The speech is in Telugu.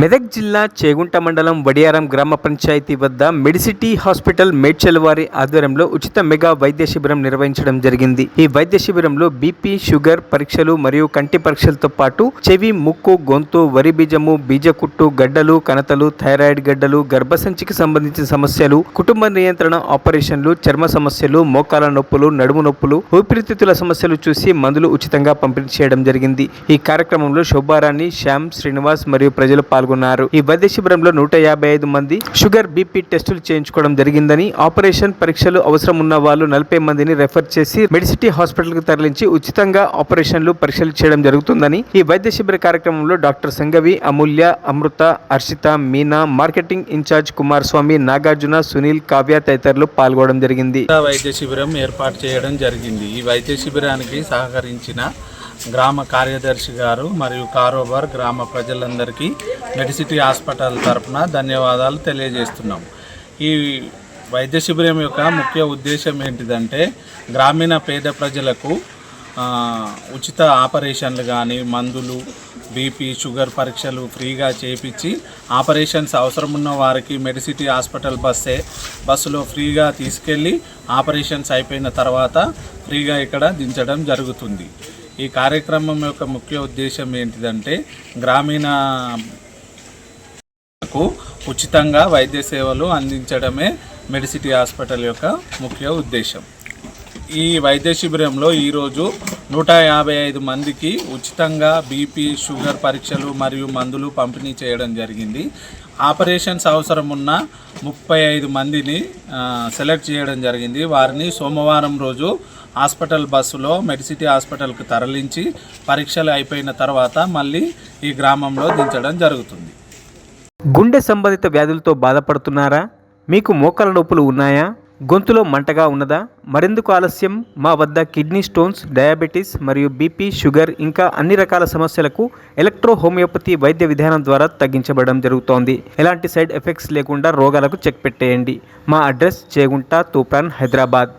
మెదక్ జిల్లా చేగుంట మండలం వడియారం గ్రామ పంచాయతీ వద్ద మెడిసిటీ హాస్పిటల్ మేడ్చల్ వారి ఆధ్వర్యంలో ఉచిత మెగా వైద్య శిబిరం నిర్వహించడం జరిగింది. ఈ వైద్య శిబిరంలో బీపీ, షుగర్ పరీక్షలు మరియు కంటి పరీక్షలతో పాటు చెవి, ముక్కు, గొంతు, వరి బీజము, బీజకుట్టు, గడ్డలు, కణతలు, థైరాయిడ్ గడ్డలు, గర్భసంచికి సంబంధించిన సమస్యలు, కుటుంబ నియంత్రణ ఆపరేషన్లు, చర్మ సమస్యలు, మోకాల నొప్పులు, నడుము నొప్పులు, ఊపిరితిత్తుల సమస్యలు చూసి మందులు ఉచితంగా పంపిణీ చేయడం జరిగింది. ఈ కార్యక్రమంలో శోభారాణి, శ్యామ్, శ్రీనివాస్ మరియు ప్రజలు పాల్గొన్నారు. ఈ వైద్య శిబిరంలో 155 మంది షుగర్, బీపీ టెస్టులు చేయించుకోవడం జరిగిందని, ఆపరేషన్ పరీక్షలు అవసరం ఉన్న వాళ్ళు 40 మందిని రెఫర్ చేసి మెడిసిటీ హాస్పిటల్ కు తరలించి ఉచితంగా ఆపరేషన్లు, పరీక్షలు చేయడం జరుగుతుందని ఈ వైద్య శిబిర కార్యక్రమంలో డాక్టర్ సంగవి, అమూల్య, అమృత, హర్షిత, మీనా, మార్కెటింగ్ ఇన్ఛార్జ్ కుమార్ స్వామి, నాగార్జున, సునీల్, కావ్య తదితరులు పాల్గొనడం జరిగింది. వైద్య శిబిరం ఏర్పాటు చేయడం జరిగింది. ఈ వైద్య శిబిరానికి సహకరించిన గ్రామ కార్యదర్శి గారు మరియు కారోబార్ గ్రామ ప్రజలందరికీ మెడిసిటీ హాస్పిటల్ తరఫున ధన్యవాదాలు తెలియజేస్తున్నాం. ఈ వైద్య శిబిరం యొక్క ముఖ్య ఉద్దేశం ఏంటిదంటే గ్రామీణ పేద ప్రజలకు ఉచిత ఆపరేషన్లు కానీ, మందులు, బీపీ, షుగర్ పరీక్షలు ఫ్రీగా చేయించి ఆపరేషన్స్ అవసరం ఉన్న వారికి మెడిసిటీ హాస్పిటల్ బస్సులో ఫ్రీగా తీసుకెళ్ళి ఆపరేషన్స్ అయిపోయిన తర్వాత ఫ్రీగా ఇక్కడ దించడం జరుగుతుంది. ఈ కార్యక్రమం యొక్క ముఖ్య ఉద్దేశం ఏంటిదంటే గ్రామీణకు ఉచితంగా వైద్య సేవలు అందించడమే మెడిసిటీ హాస్పిటల్ యొక్క ముఖ్య ఉద్దేశం. ఈ వైద్య శిబిరంలో ఈరోజు 155 మందికి ఉచితంగా బీపీ, షుగర్ పరీక్షలు మరియు మందులు పంపిణీ చేయడం జరిగింది. ఆపరేషన్స్ అవసరం ఉన్న 35 మందిని సెలెక్ట్ చేయడం జరిగింది. వారిని సోమవారం రోజు హాస్పిటల్ బస్సులో మెడిసిటీ హాస్పిటల్కి తరలించి పరీక్షలు అయిపోయిన తర్వాత మళ్ళీ ఈ గ్రామంలో దించడం జరుగుతుంది. గుండె సంబంధిత వ్యాధులతో బాధపడుతున్నారా? మీకు మోకాల నొప్పులు ఉన్నాయా? గొంతులో మంటగా ఉన్నదా? మరెందుకు ఆలస్యం? మా వద్ద కిడ్నీ స్టోన్స్, డయాబెటీస్ మరియు బీపీ, షుగర్ ఇంకా అన్ని రకాల సమస్యలకు ఎలక్ట్రో హోమియోపతి వైద్య విధానం ద్వారా తగ్గించబడడం జరుగుతోంది. ఎలాంటి సైడ్ ఎఫెక్ట్స్ లేకుండా రోగాలకు చెక్ పెట్టేయండి. మా అడ్రస్ చేగుంట, తూప్రాన్, హైదరాబాద్.